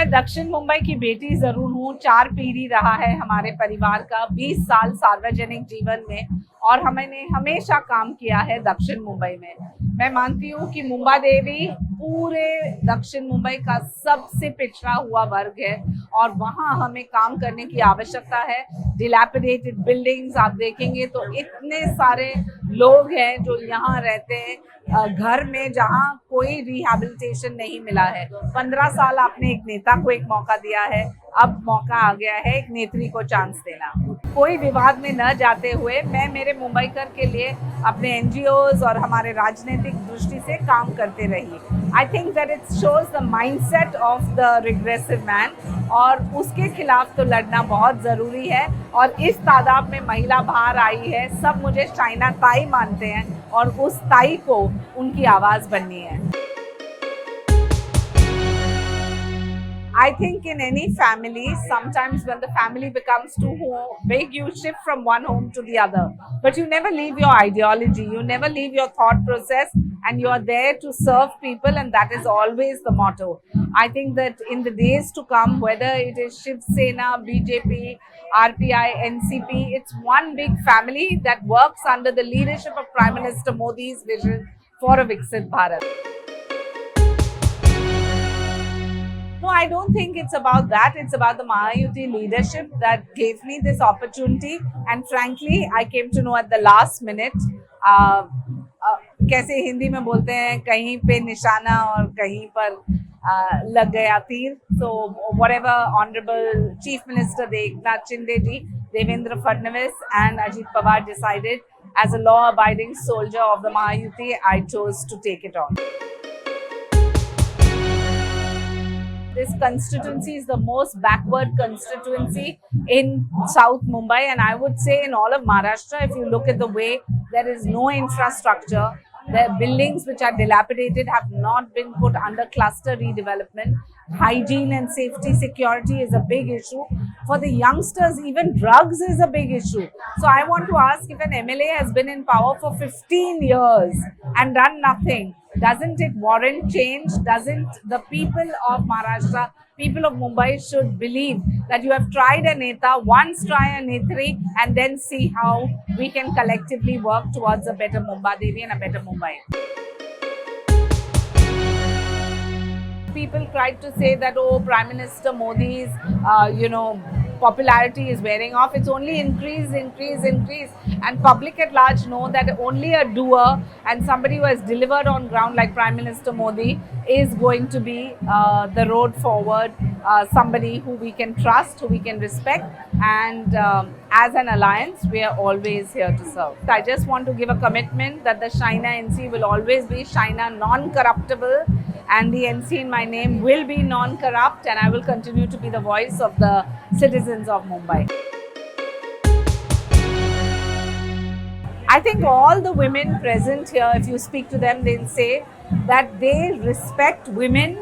मैं दक्षिण मुंबई की बेटी जरूर हूँ। 4 पीढ़ी रहा है हमारे परिवार का, 20 साल सार्वजनिक जीवन में, और हमने हमेशा काम किया है दक्षिण मुंबई में। मैं मानती हूँ कि मुंबा देवी पूरे दक्षिण मुंबई का सबसे पिछड़ा हुआ वर्ग है और वहाँ हमें काम करने की आवश्यकता है। डिलैपिडेटेड बिल्डिंग्स आप देखेंगे तो इतने सारे लोग हैं जो यहाँ रहते हैं घर में, जहाँ कोई रिहैबिलिटेशन नहीं मिला है। 15 साल आपने एक नेता को एक मौका दिया है, अब मौका आ गया है एक नेत्री को चांस देना। कोई विवाद में न जाते हुए मैं मेरे मुंबईकर के लिए अपने एनजीओज और हमारे राजनीतिक दृष्टि से काम करते रही। I think that it shows the mindset of the regressive man, और उसके खिलाफ तो लड़ना बहुत ज़रूरी है। और इस तादाद में महिला बाहर आई है, सब मुझे शाइना ताई मानते हैं और उस ताई को उनकी आवाज़ बननी है। I think in any family, sometimes when the family becomes too big, you shift from one home to the other. But you never leave your ideology, you never leave your thought process, and you are there to serve people, and that is always the motto. I think that in the days to come, whether it is Shiv Sena, BJP, RPI, NCP, it's one big family that works under the leadership of Prime Minister Modi's vision for a Viksit Bharat. No, I don't think it's about that. It's about the Mahayuti leadership that gave me this opportunity. And frankly, I came to know at the last minute. कैसे हिंदी में बोलते हैं, कहीं पे निशाना और कहीं पर लग गया तीर. So whatever Honorable Chief Minister Eknath Shinde ji, Devendra Fadnavis and Ajit Pawar decided, as a law-abiding soldier of the Mahayuti, I chose to take it on. This constituency is the most backward constituency in South Mumbai, and I would say in all of Maharashtra. If you look at the way there is no infrastructure, the buildings which are dilapidated have not been put under cluster redevelopment. Hygiene and safety, security is a big issue. For the youngsters, even drugs is a big issue. So I want to ask, if an MLA has been in power for 15 years and done nothing, doesn't it warrant change? Doesn't the people of Maharashtra, people of Mumbai should believe that you have tried a neta, once try a netri, and then see how we can collectively work towards a better Mumbai Devi and a better Mumbai. People tried to say that, oh, Prime Minister Modi's, popularity is wearing off. It's only increase. And public at large know that only a doer and somebody who has delivered on ground like Prime Minister Modi is going to be the road forward, somebody who we can trust, who we can respect. And as an alliance, we are always here to serve. I just want to give a commitment that the Shaina NC will always be Shaina non-corruptible, and the NC in my name will be non-corrupt, and I will continue to be the voice of the citizens of Mumbai. I think all the women present here, if you speak to them, they'll say that they respect women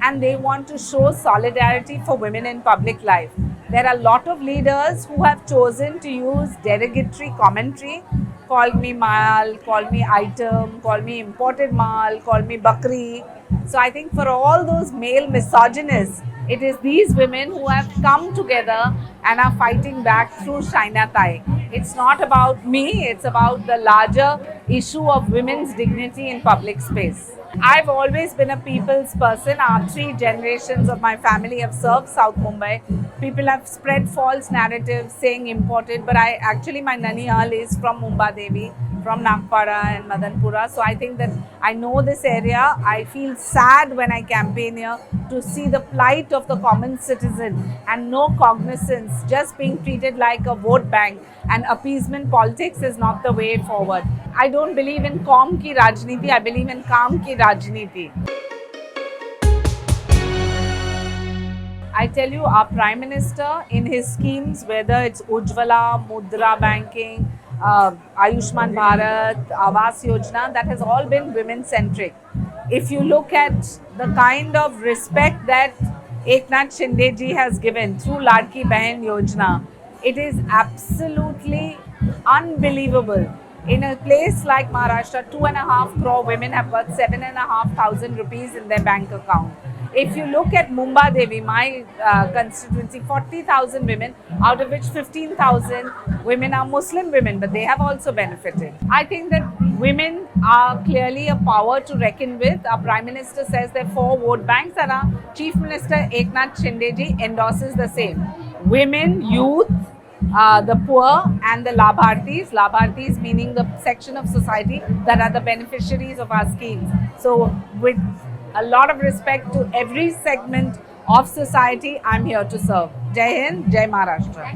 and they want to show solidarity for women in public life. There are a lot of leaders who have chosen to use derogatory commentary. Call me mal, call me item, call me imported mal, call me bakri. So I think for all those male misogynists, it is these women who have come together and are fighting back through Shaina Tai. It's not about me, it's about the larger issue of women's dignity in public space. I've always been a people's person. Our 3 generations of my family have served South Mumbai. People have spread false narratives saying imported, but my Nanihal is from Mumba Devi, from Nagpara and Madanpura. So I think that I know this area. I feel sad when I campaign here to see the plight of the common citizen and no cognizance, just being treated like a vote bank, and appeasement politics is not the way forward. I don't believe in kaum ki rajniti, I believe in kaam ki rajniti. I tell you, our Prime Minister in his schemes, whether it's Ujjwala, Mudra Banking, Ayushman Bharat, Awas Yojana, that has all been women-centric. If you look at the kind of respect that Eknath Shinde ji has given through Ladki Bahin Yojana, it is absolutely unbelievable. In a place like Maharashtra, 2.5 crore women have got 7,500 rupees in their bank account. If you look at Mumba Devi, my constituency, 40,000 women, out of which 15,000 women are Muslim women, but they have also benefited. I think that women are clearly a power to reckon with. Our Prime Minister says there are 4 vote banks, and our Chief Minister Eknath Shinde ji endorses the same. Women, youth, the poor and the Labhartis. Labhartis meaning the section of society that are the beneficiaries of our schemes. So with a lot of respect to every segment of society, I'm here to serve. Jai Hind, Jai Maharashtra.